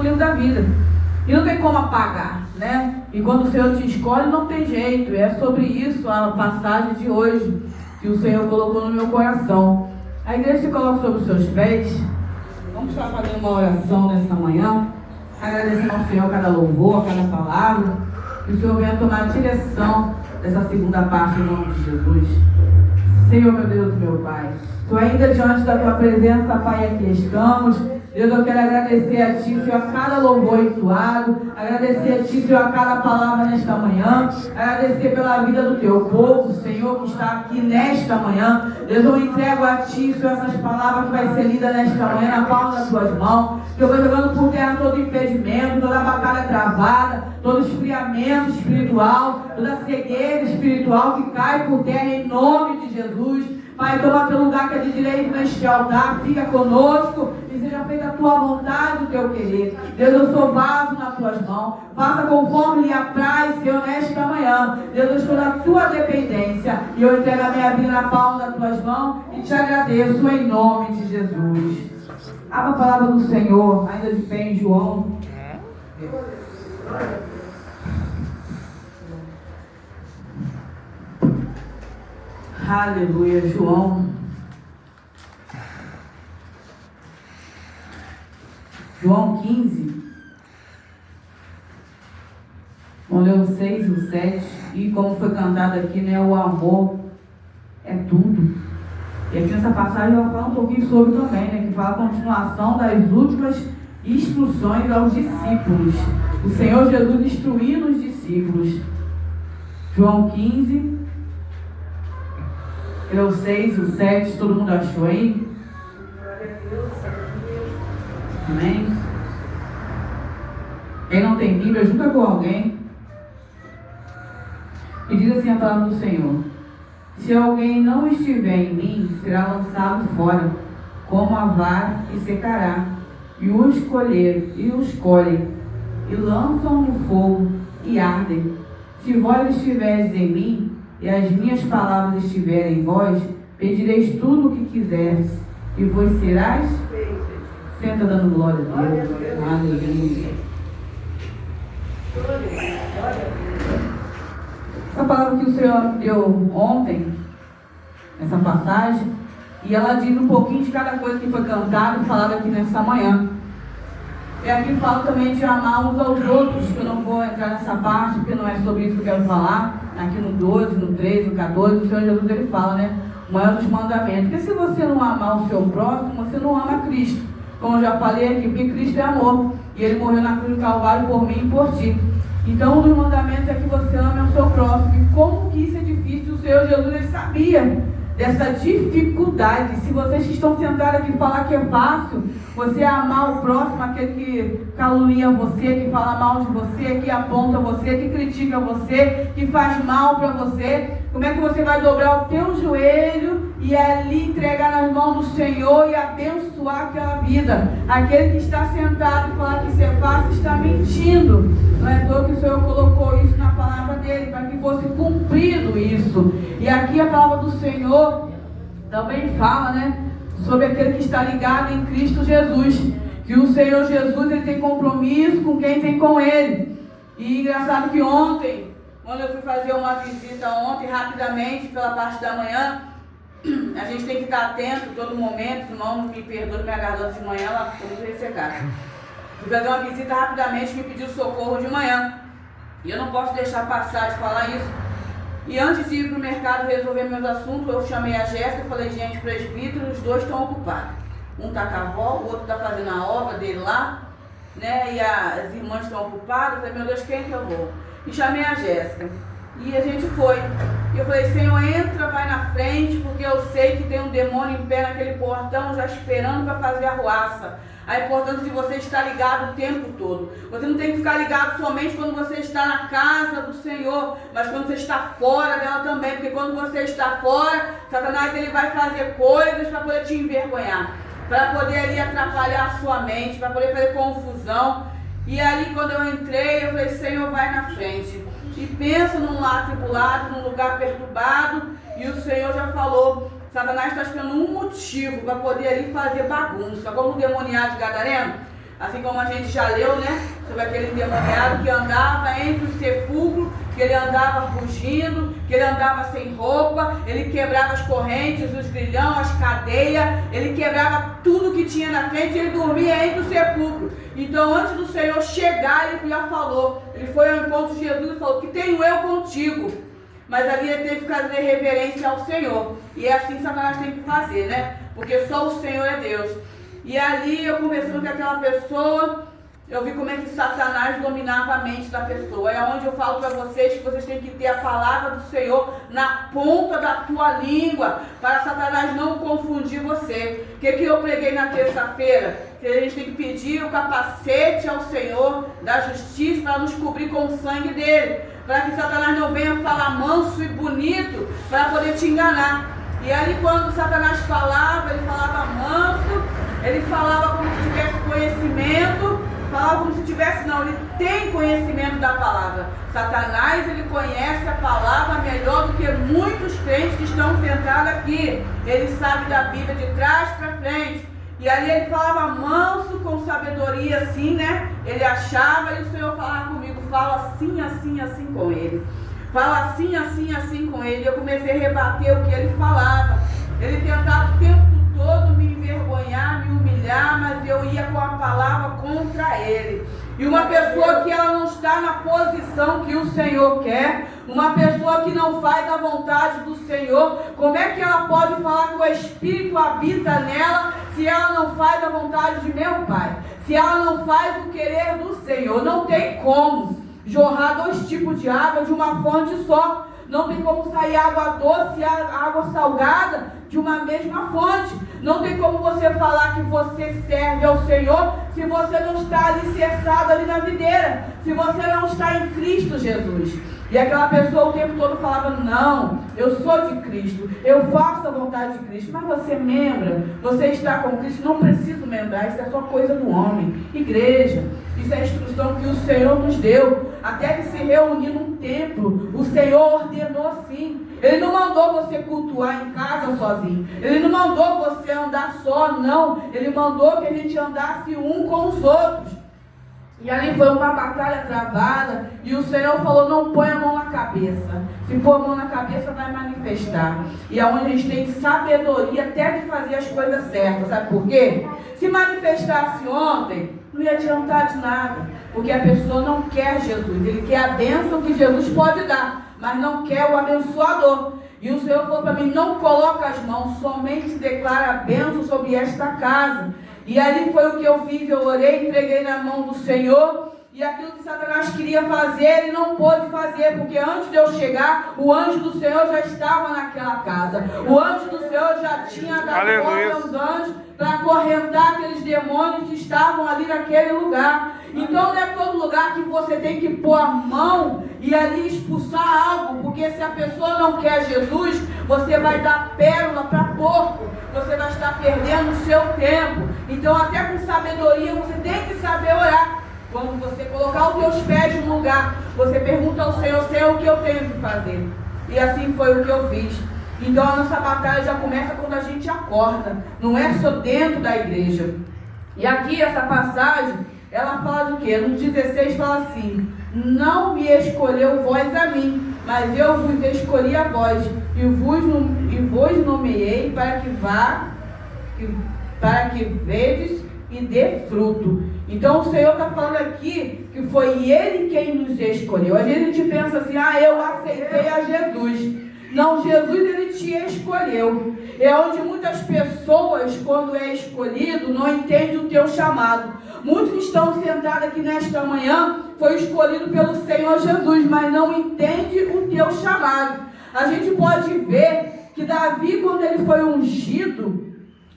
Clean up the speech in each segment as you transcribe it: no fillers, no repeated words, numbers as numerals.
livro da vida. E não tem como apagar, né? E quando o Senhor te escolhe, não tem jeito. É sobre isso a passagem de hoje que o Senhor colocou no meu coração. A igreja se coloca sobre os seus pés. Vamos só fazer uma oração nessa manhã, agradecendo ao Senhor cada louvor, cada palavra. Que o Senhor venha tomar a direção dessa segunda parte, em nome de Jesus. Senhor, meu Deus, meu Pai, Senhor, ainda diante da Tua presença, Pai, aqui estamos. Deus, eu quero agradecer a Ti, Senhor, a cada louvor entoado, agradecer a Ti, Senhor, a cada palavra nesta manhã, agradecer pela vida do Teu povo, Senhor, que está aqui nesta manhã. Deus, eu entrego a Ti, Senhor, essas palavras que vai ser lida nesta manhã na palma das Tuas mãos. Eu vou jogando por terra todo impedimento, toda batalha travada, todo esfriamento espiritual, toda cegueira espiritual que cai por terra em nome de Jesus. Pai, toma teu lugar que é de direito neste altar, fica conosco e seja feita a tua vontade, o teu querer. Deus, eu sou vaso nas tuas mãos, faça conforme lhe apraz, Senhor, nesta manhã. Deus, eu estou na tua dependência e eu entrego a minha vida na palma das tuas mãos e te agradeço em nome de Jesus. Abra a palavra do Senhor, ainda de pé em João. Aleluia, João 15. Vamos ler o 6 e o 7. E como foi cantado aqui, né? O amor é tudo. E aqui nessa passagem ela fala um pouquinho sobre também, né? Que fala a continuação das últimas instruções aos discípulos. O Senhor Jesus instruindo os discípulos. João 15. O 6, o 7, todo mundo achou aí? Amém? Quem não tem Bíblia, junta com alguém. E diz assim a palavra do Senhor: se alguém não estiver em mim, será lançado fora, como a vara, e secará. E os colhem, e lançam no fogo, e ardem. Se vós estiveres em mim, e as minhas palavras estiverem em vós, pedireis tudo o que quiseres, e vos serás feito. Senta dando glória a Deus. Aleluia. Essa palavra que o Senhor deu ontem, essa passagem, e ela diz um pouquinho de cada coisa que foi cantada e falada aqui nessa manhã. E aqui fala também de amar uns aos outros, que eu não vou entrar nessa parte, porque não é sobre isso que eu quero falar. Aqui no 12, no 13, no 14, o Senhor Jesus ele fala, né? O maior dos mandamentos. Porque se você não amar o seu próximo, você não ama Cristo. Como eu já falei aqui, porque Cristo é amor. E Ele morreu na cruz do Calvário por mim e por ti. Então, um dos mandamentos é que você ame o seu próximo. E como que isso é difícil, o Senhor Jesus ele sabia dessa dificuldade. Se vocês que estão sentados aqui falar que é fácil, você amar o próximo, aquele que calunia você, que fala mal de você, que aponta você, que critica você, que faz mal para você, como é que você vai dobrar o teu joelho e ali entregar nas mãos do Senhor e abençoar aquela vida? Aquele que está sentado e falar que isso é fácil está mentindo. Não é que o Senhor colocou isso na palavra dele, para que fosse cumprido isso. E aqui a palavra do Senhor também fala, né, sobre aquele que está ligado em Cristo Jesus, que o Senhor Jesus ele tem compromisso com quem tem com ele. E engraçado que ontem, quando eu fui fazer uma visita ontem, rapidamente, pela parte da manhã, a gente tem que estar atento todo momento, senão me perdoe minha garganta de manhã, ela ficou muito ressecada. Fui fazer uma visita rapidamente, me pediu socorro de manhã. E eu não posso deixar passar de falar isso. E antes de ir para o mercado resolver meus assuntos, eu chamei a Jéssica e falei, gente, presbítero, os dois estão ocupados. Um está com a avó, o outro está fazendo a obra dele lá, né? E as irmãs estão ocupadas. Eu falei, meu Deus, quem que eu vou? E chamei a Jéssica. E a gente foi. E eu falei, Senhor, entra, vai na frente, porque eu sei que tem um demônio em pé naquele portão, já esperando para fazer a ruaça. A importância de você estar ligado o tempo todo. Você não tem que ficar ligado somente quando você está na casa do Senhor, mas quando você está fora dela também. Porque quando você está fora, Satanás ele vai fazer coisas para poder te envergonhar, para poder ali atrapalhar a sua mente, para poder fazer confusão. E ali quando eu entrei, eu falei, Senhor, vai na frente. E pensa num lar tribulado, num lugar perturbado, e o Senhor já falou, Satanás está esperando um motivo para poder ali fazer bagunça, como o demoniado de Gadareno. Assim como a gente já leu, né? Sobre aquele endemoniado que andava entre o sepulcro, que ele andava rugindo, que ele andava sem roupa, ele quebrava as correntes, os grilhão, as cadeias, ele quebrava tudo que tinha na frente e ele dormia entre o sepulcro. Então, antes do Senhor chegar, ele já falou, ele foi ao encontro de Jesus e falou: que tenho eu contigo. Mas ali ele teve que fazer reverência ao Senhor. E é assim que Satanás tem que fazer, né? Porque só o Senhor é Deus. E ali eu conversando com aquela pessoa, eu vi como é que Satanás dominava a mente da pessoa. É onde eu falo para vocês que vocês têm que ter a palavra do Senhor na ponta da tua língua, para Satanás não confundir você. O que eu preguei na terça-feira? Que a gente tem que pedir o capacete ao Senhor da justiça para nos cobrir com o sangue dele, para que Satanás não venha falar manso e bonito para poder te enganar. E ali quando Satanás falava, ele falava manso, ele falava como se tivesse conhecimento, falava como se tivesse, não, ele tem conhecimento da palavra. Satanás, ele conhece a palavra melhor do que muitos crentes que estão sentados aqui. Ele sabe da Bíblia de trás para frente. E ali ele falava manso, com sabedoria assim, né? Ele achava e o Senhor falava comigo: fala assim, assim, assim com ele. Fala assim, assim, assim com ele. Eu comecei a rebater o que ele falava. Ele tentava o tempo todo me envergonhar, me humilhar, mas eu ia com a palavra contra ele. E uma pessoa que ela não está na posição que o Senhor quer, uma pessoa que não faz a vontade do Senhor, como é que ela pode falar que o Espírito habita nela se ela não faz a vontade de meu Pai? Se ela não faz o querer do Senhor? Não tem como jorrar dois tipos de água de uma fonte só. Não tem como sair água doce e água salgada de uma mesma fonte. Não tem como você falar que você serve ao Senhor se você não está alicerçado ali na videira, se você não está em Cristo Jesus. E aquela pessoa o tempo todo falava: não, eu sou de Cristo, eu faço a vontade de Cristo. Mas você membra, você está com Cristo, não preciso membrar, isso é só coisa do homem. Igreja, isso é a instrução que o Senhor nos deu. Até de se reunir num templo, o Senhor ordenou assim. Ele não mandou você cultuar em casa sozinho. Ele não mandou você andar só, não. Ele mandou que a gente andasse um com os outros. E ali foi uma batalha travada. E o Senhor falou: não põe a mão na cabeça. Se pôr a mão na cabeça, vai manifestar. E é onde a gente tem sabedoria até de fazer as coisas certas. Sabe por quê? Se manifestasse ontem, não ia adiantar de nada. Porque a pessoa não quer Jesus. Ele quer a bênção que Jesus pode dar, mas não quer o abençoador. E o Senhor falou para mim: não coloca as mãos, somente declara a bênção sobre esta casa. E ali foi o que eu fiz. Eu orei, entreguei na mão do Senhor. E aquilo que Satanás queria fazer, ele não pôde fazer, porque antes de eu chegar, o anjo do Senhor já estava naquela casa. O anjo do Senhor já tinha dado ordem aos anjos para acorrentar aqueles demônios que estavam ali naquele lugar. Então não é todo lugar que você tem que pôr a mão e ali expulsar algo, porque se a pessoa não quer Jesus, você vai dar pérola para porco, você vai estar perdendo o seu tempo. Então até com sabedoria você tem que saber orar. Quando você colocar os teus pés no lugar, você pergunta ao Senhor: Senhor, o que eu tenho que fazer? E assim foi o que eu fiz. Então a nossa batalha já começa quando a gente acorda, não é só dentro da igreja. E aqui essa passagem, ela fala de quê? No 16 fala assim: não me escolheu vós a mim, mas eu vos escolhi a vós, e vos nomeei para que vedes e dê fruto. Então o Senhor está falando aqui que foi Ele quem nos escolheu. Às vezes a gente pensa assim: eu aceitei a Jesus. Não, Jesus ele te escolheu. É onde muitas pessoas, quando é escolhido, não entendem o teu chamado. Muitos que estão sentados aqui nesta manhã foi escolhido pelo Senhor Jesus, mas não entende o teu chamado. A gente pode ver que Davi, quando ele foi ungido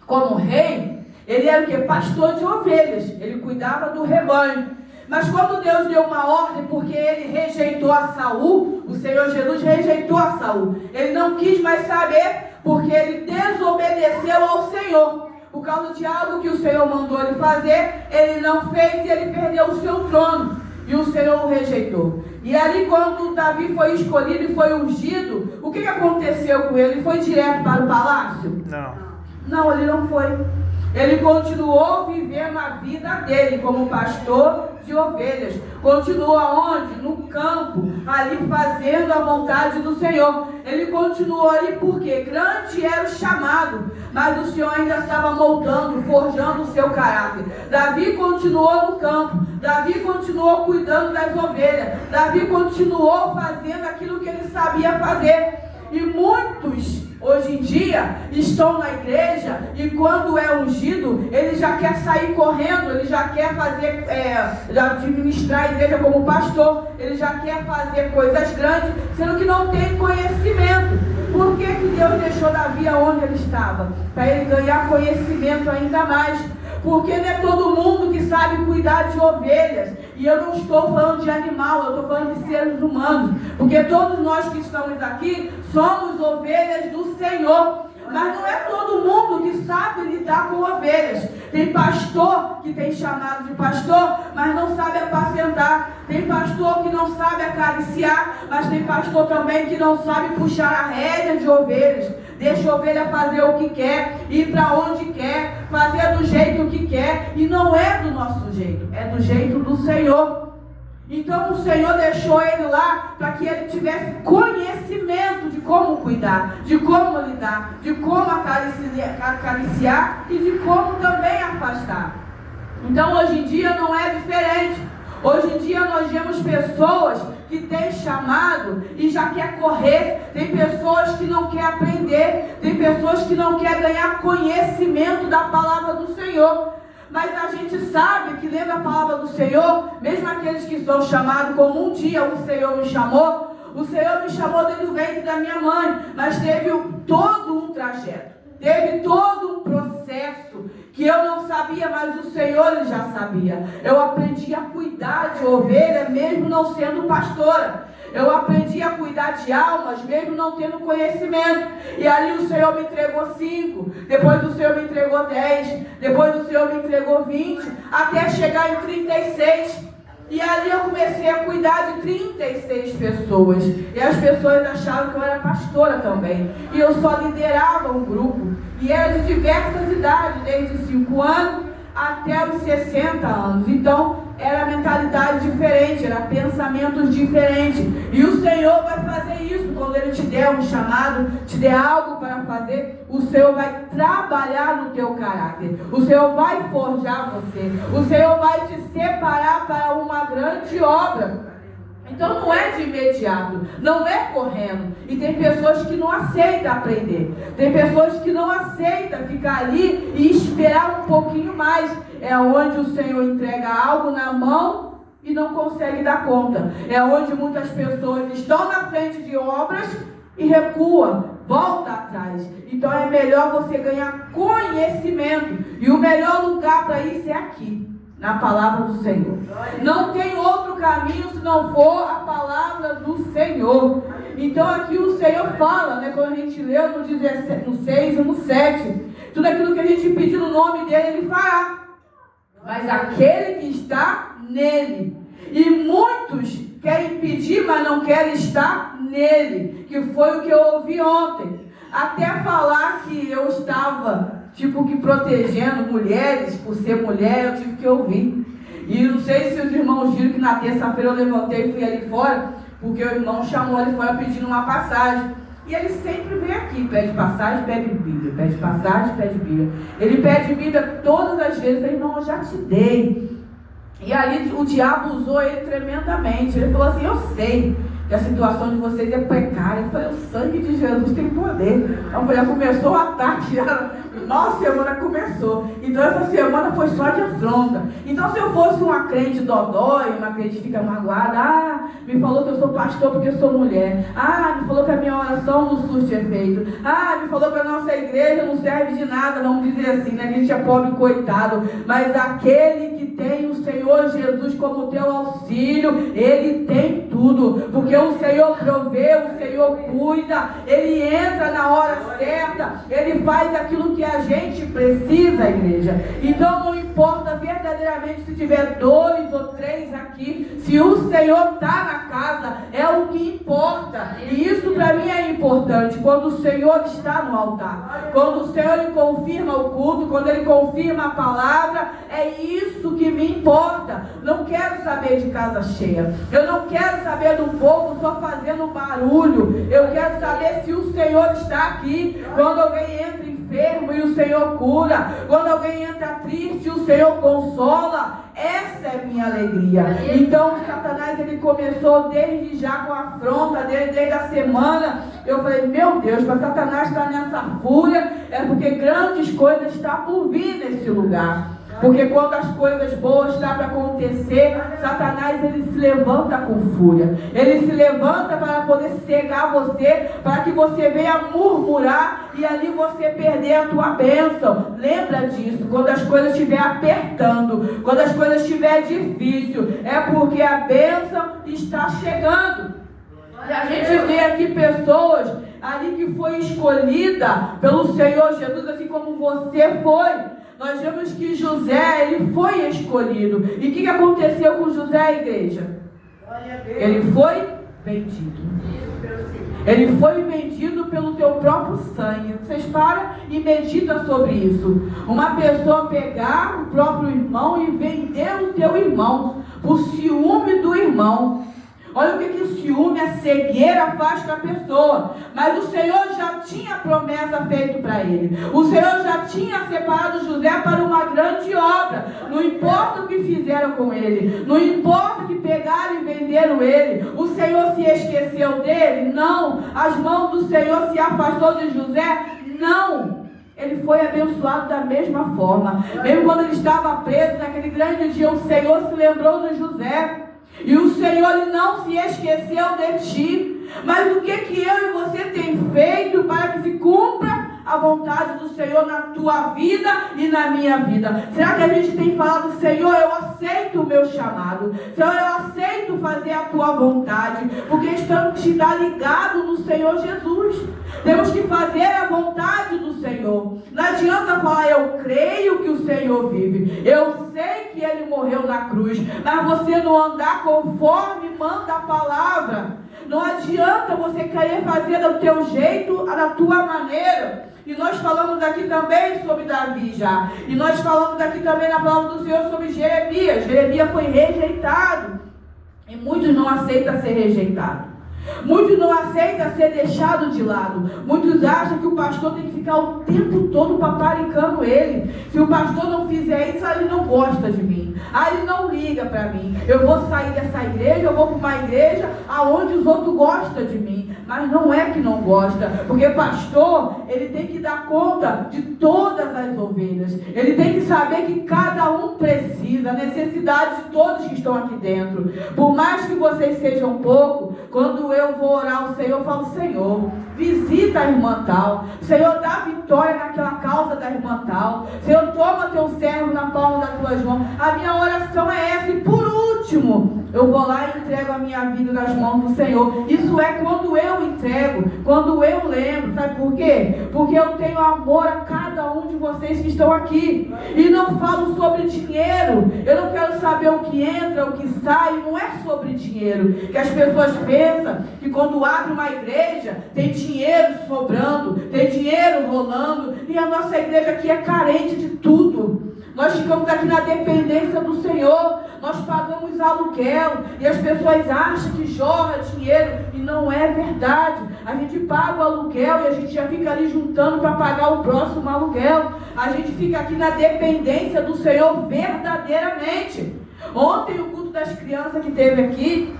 como rei, ele era o quê? Pastor de ovelhas. Ele cuidava do rebanho. Mas quando Deus deu uma ordem, porque ele rejeitou a Saul, o Senhor Jesus rejeitou a Saul. Ele não quis mais saber, porque ele desobedeceu ao Senhor. Por causa de algo que o Senhor mandou ele fazer, ele não fez e ele perdeu o seu trono. E o Senhor o rejeitou. E ali quando Davi foi escolhido e foi ungido, o que aconteceu com ele? Ele foi direto para o palácio? Não. Não, ele não foi. Ele continuou vivendo a vida dele como pastor de ovelhas. Continuou aonde? No campo, ali fazendo a vontade do Senhor. Ele continuou ali porque grande era o chamado, mas o Senhor ainda estava moldando, forjando o seu caráter. Davi continuou no campo, Davi continuou cuidando das ovelhas, Davi continuou fazendo aquilo que ele sabia fazer. E muitos hoje em dia estão na igreja e quando é ungido, ele já quer sair correndo, ele já quer fazer, administrar a igreja como pastor, ele já quer fazer coisas grandes, sendo que não tem conhecimento. Por que Deus deixou Davi onde ele estava? Para ele ganhar conhecimento ainda mais. Porque não é todo mundo que sabe cuidar de ovelhas. E eu não estou falando de animal, eu estou falando de seres humanos. Porque todos nós que estamos aqui somos ovelhas do Senhor. Mas não é todo mundo que sabe lidar com ovelhas. Tem pastor que tem chamado de pastor, mas não sabe apacentar. Tem pastor que não sabe acariciar, mas tem pastor também que não sabe puxar a rédea de ovelhas. Deixa a ovelha fazer o que quer, ir para onde quer, fazer do jeito que quer. E não é do nosso jeito, é do jeito do Senhor. Então o Senhor deixou ele lá para que ele tivesse conhecimento de como cuidar, de como lidar, de como acariciar e de como também afastar. Então hoje em dia não é diferente. Hoje em dia nós vemos pessoas que têm chamado e já quer correr. Tem pessoas que não querem aprender. Tem pessoas que não querem ganhar conhecimento da palavra do Senhor. Mas a gente sabe que lendo a palavra do Senhor, mesmo aqueles que são chamados como um dia o Senhor me chamou desde o ventre da minha mãe, mas teve todo um trajeto, teve todo um processo que eu não sabia, mas o Senhor ele já sabia. Eu aprendi a cuidar de ovelha mesmo não sendo pastora. Eu aprendi a cuidar de almas, mesmo não tendo conhecimento. E ali o Senhor me entregou 5, depois o Senhor me entregou 10, depois o Senhor me entregou 20, até chegar em 36. E ali eu comecei a cuidar de 36 pessoas. E as pessoas achavam que eu era pastora também. E eu só liderava um grupo. E era de diversas idades, desde 5 anos até os 60 anos. Então, era mentalidade diferente, era pensamentos diferentes. E o Senhor vai fazer isso quando Ele te der um chamado, te der algo para fazer. O Senhor vai trabalhar no teu caráter. O Senhor vai forjar você. O Senhor vai te separar para uma grande obra. Então não é de imediato, não é correndo. E tem pessoas que não aceitam aprender. Tem pessoas que não aceitam ficar ali e esperar um pouquinho mais. É onde o Senhor entrega algo na mão e não consegue dar conta. É onde muitas pessoas estão na frente de obras e recuam, volta atrás. Então é melhor você ganhar conhecimento. E o melhor lugar para isso é aqui, na palavra do Senhor. Não tem outro caminho se não for a palavra do Senhor. Então aqui o Senhor fala, quando a gente leu no 17, no 6 e no 7, tudo aquilo que a gente pediu no nome dele, ele fará. Mas aquele que está nele. E muitos querem pedir, mas não querem estar nele. Que foi o que eu ouvi ontem. Até falar que eu estava protegendo mulheres, por ser mulher, eu tive que ouvir. E não sei se os irmãos viram que na terça-feira eu levantei e fui ali fora, porque o irmão chamou ele fora pedindo uma passagem. E ele sempre vem aqui, pede passagem, pede Bíblia, pede passagem, pede Bíblia. Ele pede Bíblia todas as vezes, eu falei, irmão, eu já te dei. E ali o diabo usou ele tremendamente. Ele falou assim, eu sei que a situação de vocês é precária. Eu falei, o sangue de Jesus tem poder. Então já começou o ataque, nossa semana começou. Então essa semana foi só de afronta. Então se eu fosse uma crente dodói, uma crente que fica magoada, me falou que eu sou pastor porque eu sou mulher. Me falou que a minha oração não surte efeito. Me falou que a nossa igreja não serve de nada, vamos dizer assim, né? A gente é pobre coitado. Mas aquele que tem o Senhor Jesus como teu auxílio, ele tem tudo. Porque o Senhor provê, o Senhor cuida, ele entra na hora certa, ele faz aquilo que a gente precisa, igreja. Então não importa verdadeiramente se tiver 2 ou 3 aqui, se o Senhor está na casa, é o que importa. E isso para mim é importante. Quando o Senhor está no altar, quando o Senhor ele confirma o culto, quando Ele confirma a palavra, é isso que me importa. Não quero saber de casa cheia. Eu não quero saber do povo só fazendo barulho. Eu quero saber se o Senhor está aqui. Quando alguém entra enfermo e o Senhor cura, quando alguém entra triste e o Senhor consola, essa é minha alegria. Então Satanás ele começou desde já com a afronta, desde a semana. Eu falei, meu Deus, para Satanás estar nessa fúria, é porque grandes coisas estão por vir nesse lugar. Porque quando as coisas boas estão para acontecer, Satanás ele se levanta com fúria. Ele se levanta para poder cegar você, para que você venha murmurar e ali você perder a tua bênção. Lembra disso, quando as coisas estiverem apertando, quando as coisas estiverem difíceis, é porque a bênção está chegando. E a gente vê aqui pessoas ali que foi escolhida pelo Senhor Jesus, assim como você foi. Nós vemos que José, ele foi escolhido. E o que aconteceu com José, igreja? Ele foi vendido. Ele foi vendido pelo teu próprio sangue. Vocês param e meditam sobre isso. Uma pessoa pegar o próprio irmão e vender o teu irmão por ciúme do irmão. Olha o que o ciúme, a cegueira faz com a pessoa. Mas o Senhor já tinha promessa feita para ele. O Senhor já tinha separado José para uma grande obra. Não importa o que fizeram com ele. Não importa que pegaram e venderam ele. O Senhor se esqueceu dele? Não. As mãos do Senhor se afastou de José? Não. Ele foi abençoado da mesma forma. Mesmo quando ele estava preso, naquele grande dia, o Senhor se lembrou de José. E o Senhor ele não se esqueceu de ti. Mas o que eu e você tem feito para que se cumpra a vontade do Senhor na tua vida e na minha vida? Será que a gente tem falado, Senhor, eu aceito o meu chamado, Senhor, eu aceito fazer a tua vontade, porque estamos que estar ligados no Senhor Jesus. Temos que fazer a vontade do Senhor. Não adianta falar, eu creio que o Senhor vive, eu sei que Ele morreu na cruz, mas você não andar conforme manda a palavra. Não adianta você querer fazer do teu jeito, da tua maneira. E nós falamos aqui também sobre Davi já. E nós falamos aqui também na palavra do Senhor sobre Jeremias. Jeremias foi rejeitado. E muitos não aceitam ser rejeitados. Muitos não aceitam ser deixado de lado. Muitos acham que o pastor tem que ficar o tempo todo paparicando ele. Se o pastor não fizer isso, ele não gosta de mim. Ele não liga para mim. Eu vou sair dessa igreja, eu vou para uma igreja aonde os outros gostam de mim. Mas não é que não gosta, porque pastor, ele tem que dar conta de todas as ovelhas. Ele tem que saber que cada um precisa, a necessidade de todos que estão aqui dentro. Por mais que vocês sejam pouco, quando eu vou orar ao Senhor, eu falo, Senhor, visita a irmã tal. Senhor, dá vitória naquela causa da irmã tal. Senhor, toma teu servo na palma das tuas mãos. A minha oração é essa. E por último, eu vou lá e entrego a minha vida nas mãos do Senhor. Isso é quando eu entrego, quando eu lembro. Sabe por quê? Porque eu tenho amor a cada um de vocês que estão aqui. E não falo sobre dinheiro. Eu não quero saber o que entra, o que sai. Não é sobre dinheiro. Que as pessoas pensam que quando abre uma igreja, tem dinheiro sobrando, tem dinheiro rolando. E a nossa igreja aqui é carente de tudo. Nós ficamos aqui na dependência do Senhor. Nós pagamos aluguel e as pessoas acham que jorra dinheiro e não é verdade. A gente paga o aluguel e a gente já fica ali juntando para pagar o próximo aluguel. A gente fica aqui na dependência do Senhor verdadeiramente. Ontem o culto das crianças que teve aqui,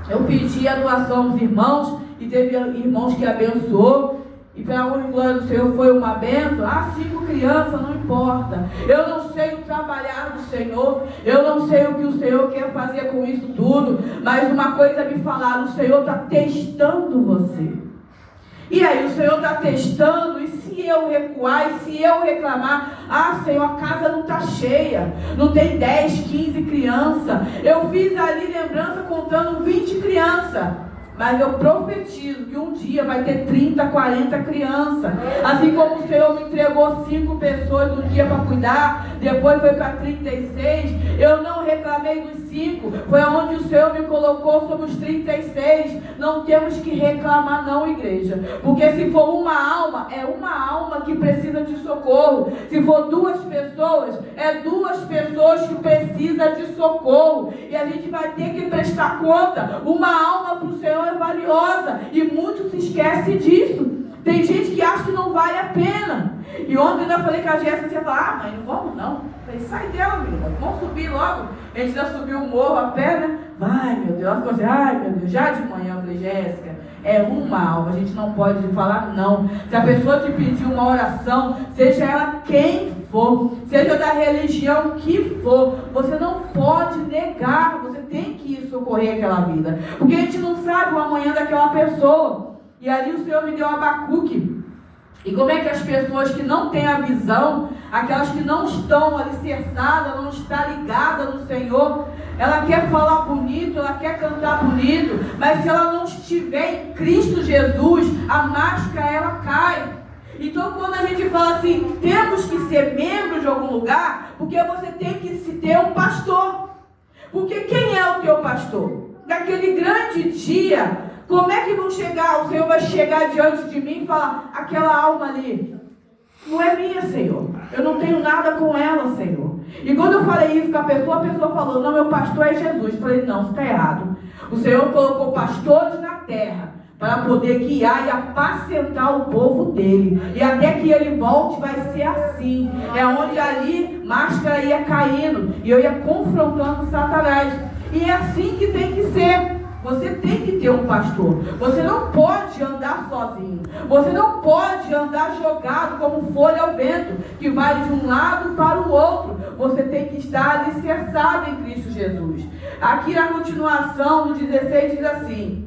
eu pedi a doação dos irmãos e teve irmãos que abençoou. E para a honra e glória do Senhor foi uma bênção. 5 crianças, não importa. Eu não sei o trabalhar do Senhor. Eu não sei o que o Senhor quer fazer com isso tudo. Mas uma coisa me falaram, o Senhor está testando você. E aí o Senhor está testando. E se eu recuar, e se eu reclamar, Senhor, a casa não está cheia. Não tem 10, 15 crianças. Eu fiz ali lembrança contando 20 crianças. Mas eu profetizo que um dia vai ter 30, 40 crianças. Assim como o Senhor me entregou 5 pessoas um dia para cuidar, depois foi para 36. Eu não reclamei dos 5. Foi onde o Senhor me colocou sobre os 36. Não temos que reclamar não, igreja. Porque se for uma alma, é uma alma que precisa de socorro. Se for 2 pessoas, é 2 pessoas que precisam de socorro. E a gente vai ter que prestar conta. Uma alma para o Senhor é valiosa. E muitos se esquecem disso. Tem gente que acha que não vale a pena. E ontem eu falei com a Jéssica, você fala, mãe, não vamos não. Eu falei, sai dela, menina, vamos subir logo. A gente já subiu o morro a pé, né? Ai, meu Deus, ela ficou assim, ai, meu Deus, já de manhã. Eu falei, Jéssica, é uma alma, a gente não pode falar não. Se a pessoa te pedir uma oração, seja ela quem for, seja da religião que for, você não pode negar, você tem que ir socorrer aquela vida. Porque a gente não sabe o amanhã daquela pessoa. E ali o Senhor me deu Abacuque. E como é que as pessoas que não têm a visão, aquelas que não estão alicerçadas, não estão ligadas no Senhor, ela quer falar bonito, ela quer cantar bonito, mas se ela não estiver em Cristo Jesus, a máscara ela cai. Então quando a gente fala assim, temos que ser membros de algum lugar, porque você tem que se ter um pastor. Porque quem é o teu pastor? Naquele grande dia, como é que vão chegar? O Senhor vai chegar diante de mim e falar, aquela alma ali, não é minha, Senhor. Eu não tenho nada com ela, Senhor. E quando eu falei isso com a pessoa falou, não, meu pastor é Jesus. Eu falei, não, você está errado. O Senhor colocou pastores na terra para poder guiar e apacentar o povo dele. E até que ele volte vai ser assim. É onde ali máscara ia caindo e eu ia confrontando Satanás. E é assim que tem que ser. Você tem que ter um pastor. Você não pode andar sozinho. Você não pode andar jogado como folha ao vento, que vai de um lado para o outro. Você tem que estar alicerçado em Cristo Jesus. Aqui na continuação, no 16, diz assim: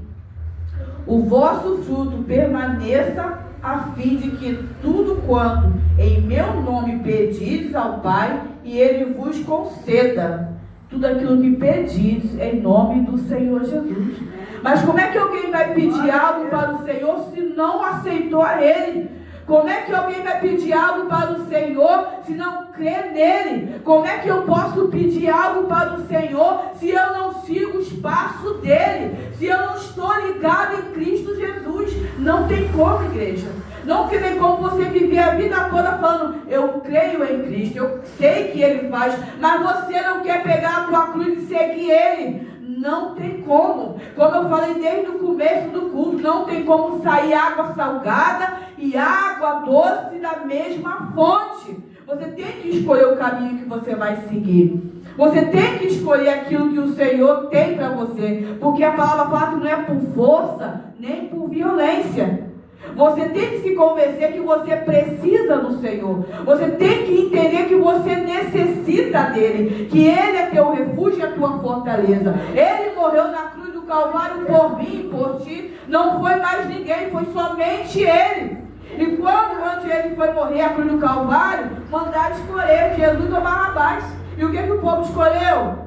o vosso fruto permaneça, a fim de que tudo quanto em meu nome pedires ao Pai, e Ele vos conceda tudo aquilo que pedis em nome do Senhor Jesus. Mas como é que alguém vai pedir algo para o Senhor se não aceitou a Ele? Como é que alguém vai pedir algo para o Senhor se não crê nele? Como é que eu posso pedir algo para o Senhor se eu não sigo os passos dele? Se eu não estou ligado em Cristo Jesus? Não tem como, igreja. Não tem como você viver a vida toda falando, eu creio em Cristo, eu sei que Ele faz, mas você não quer pegar a tua cruz e seguir Ele. Não tem como. Como eu falei desde o começo do culto, não tem como sair água salgada e água doce da mesma fonte. Você tem que escolher o caminho que você vai seguir. Você tem que escolher aquilo que o Senhor tem para você. Porque a palavra fala que não é por força, nem por violência. Você tem que se convencer que você precisa do Senhor. Você tem que entender que você necessita dele. Que Ele é teu refúgio e a tua fortaleza. Ele morreu na cruz do Calvário por mim e por ti. Não foi mais ninguém, foi somente Ele. E quando antes Ele foi morrer a cruz do Calvário, mandaram escolher Jesus ou Barrabás. E o que o povo escolheu?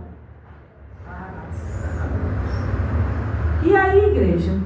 E aí, igreja?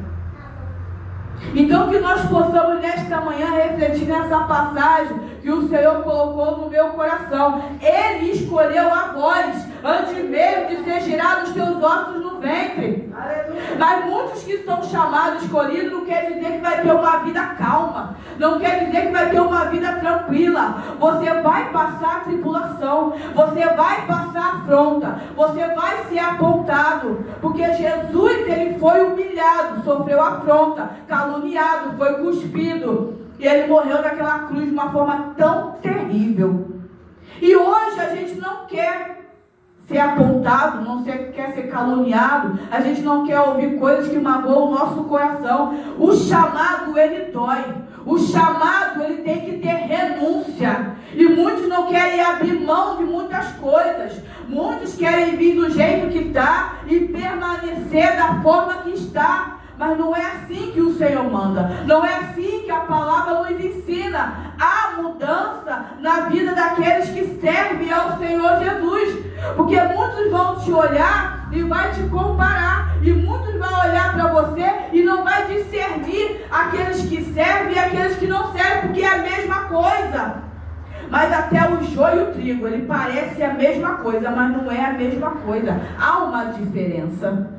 Então que nós possamos nesta manhã refletir nessa passagem que o Senhor colocou no meu coração. Ele escolheu a vós antes mesmo de ser gerado os teus ossos no ventre. Aleluia. Mas muitos que são chamados, escolhidos, não quer dizer que vai ter uma vida calma. Não quer dizer que vai ter uma vida tranquila. Você vai passar a tribulação. Você vai passar afronta. Você vai ser apontado. Porque Jesus, Ele foi humilhado, sofreu afronta, caluniado, foi cuspido. E Ele morreu naquela cruz de uma forma tão terrível. E hoje a gente não quer ser apontado, quer ser caluniado. A gente não quer ouvir coisas que magoam o nosso coração. O chamado, ele dói. O chamado, ele tem que ter renúncia. E muitos não querem abrir mão de muitas coisas. Muitos querem vir do jeito que está e permanecer da forma que está. Mas não é assim que o Senhor manda. Não é assim que a palavra nos ensina. Há mudança na vida daqueles que servem ao Senhor Jesus. Porque muitos vão te olhar e vai te comparar. E muitos vão olhar para você e não vai discernir aqueles que servem e aqueles que não servem, porque é a mesma coisa. Mas até o joio e o trigo, ele parece a mesma coisa, mas não é a mesma coisa. Há uma diferença.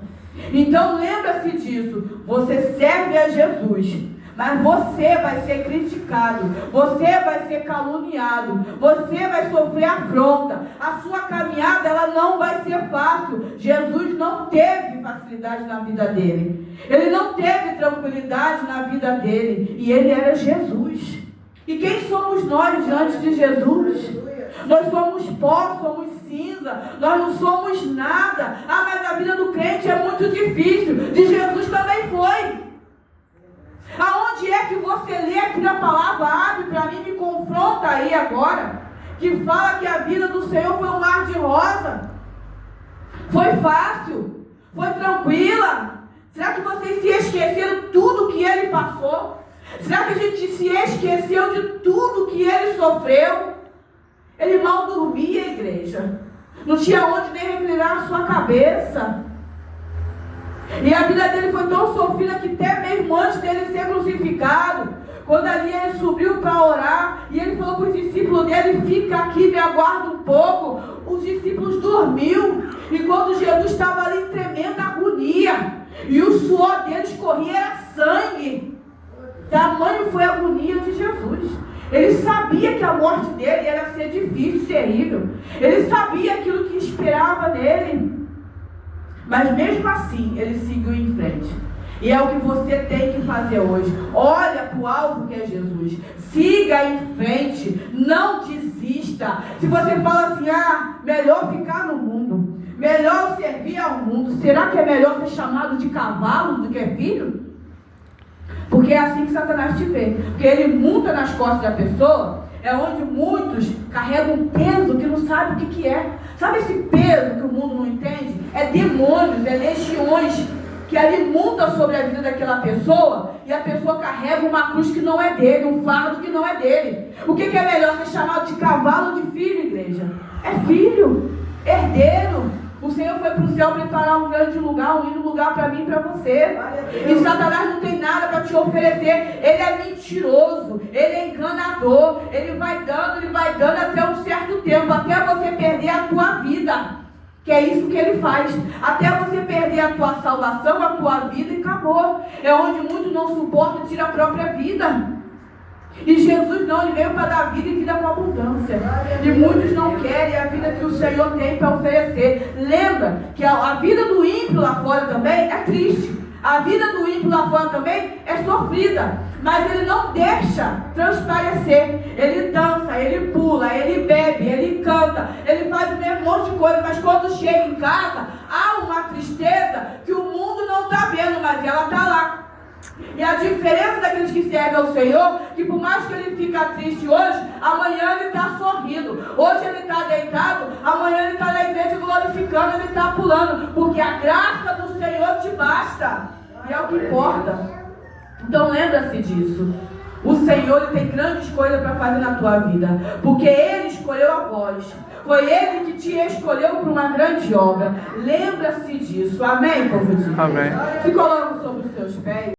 Então lembra-se disso. Você serve a Jesus, mas você vai ser criticado, você vai ser caluniado, você vai sofrer afronta. A sua caminhada, ela não vai ser fácil. Jesus não teve facilidade na vida dele. Ele não teve tranquilidade na vida dele. E ele era Jesus. E quem somos nós diante de Jesus? Nós somos pó, somos cinza, nós não somos nada. Ah, mas a vida do crente é muito difícil. De Jesus também foi. Aonde é que você lê aqui na palavra? Abre para mim, me confronta aí agora. Que fala que a vida do Senhor foi um mar de rosa. Foi fácil, foi tranquila. Será que vocês se esqueceram tudo que ele passou? Será que a gente se esqueceu de tudo que ele sofreu? Ele mal dormia, igreja. Não tinha onde nem reclinar a sua cabeça. E a vida dele foi tão sofrida que até mesmo antes dele ser crucificado, quando ali ele subiu para orar, e ele falou para os discípulos dele: fica aqui, me aguarda um pouco. Os discípulos dormiu, enquanto Jesus estava ali em tremenda agonia. E o suor deles corria, era sangue. Tamanho foi a agonia de Jesus. Ele sabia que a morte dele ia ser difícil, terrível. Ele sabia aquilo que esperava nele. Mas mesmo assim, ele seguiu em frente. E é o que você tem que fazer hoje. Olha para o alvo que é Jesus. Siga em frente. Não desista. Se você fala assim: ah, melhor ficar no mundo, melhor servir ao mundo, será que é melhor ser chamado de cavalo do que filho? Porque é assim que Satanás te vê. Porque ele monta nas costas da pessoa. É onde muitos carregam um peso que não sabe o que é. Sabe esse peso que o mundo não entende? É demônios, é legiões que ali monta sobre a vida daquela pessoa. E a pessoa carrega uma cruz que não é dele, um fardo que não é dele. O que é melhor, ser chamado de cavalo ou de filho, igreja? É filho, herdeiro. O Senhor foi para o céu preparar um grande lugar, um lindo lugar para mim e para você. E Satanás não tem nada para te oferecer. Ele é mentiroso, ele é enganador. Ele vai dando até um certo tempo, até você perder a tua vida. Que é isso que ele faz. Até você perder a tua salvação, a tua vida, e acabou. É onde muitos não suportam e tiram a própria vida. E Jesus não, ele veio para dar vida e vida com abundância. E muitos não querem a vida que o Senhor tem para oferecer. Lembra que a vida do ímpio lá fora também é triste. A vida do ímpio lá fora também é sofrida. Mas ele não deixa transparecer. Ele dança, ele pula, ele bebe, ele canta, ele faz o mesmo monte de coisa. Mas quando chega em casa, há uma tristeza que o mundo não está vendo, mas ela está lá. E a diferença daqueles que servem ao Senhor, que por mais que ele fica triste hoje, amanhã ele está sorrindo. Hoje ele está deitado, amanhã ele está na igreja glorificando, ele está pulando. Porque a graça do Senhor te basta. E é o que importa. Então lembra-se disso. O Senhor, ele tem grandes coisas para fazer na tua vida. Porque Ele escolheu a voz. Foi Ele que te escolheu para uma grande obra. Lembra-se disso. Amém, povo de Deus? Amém. Se coloca sobre os seus pés.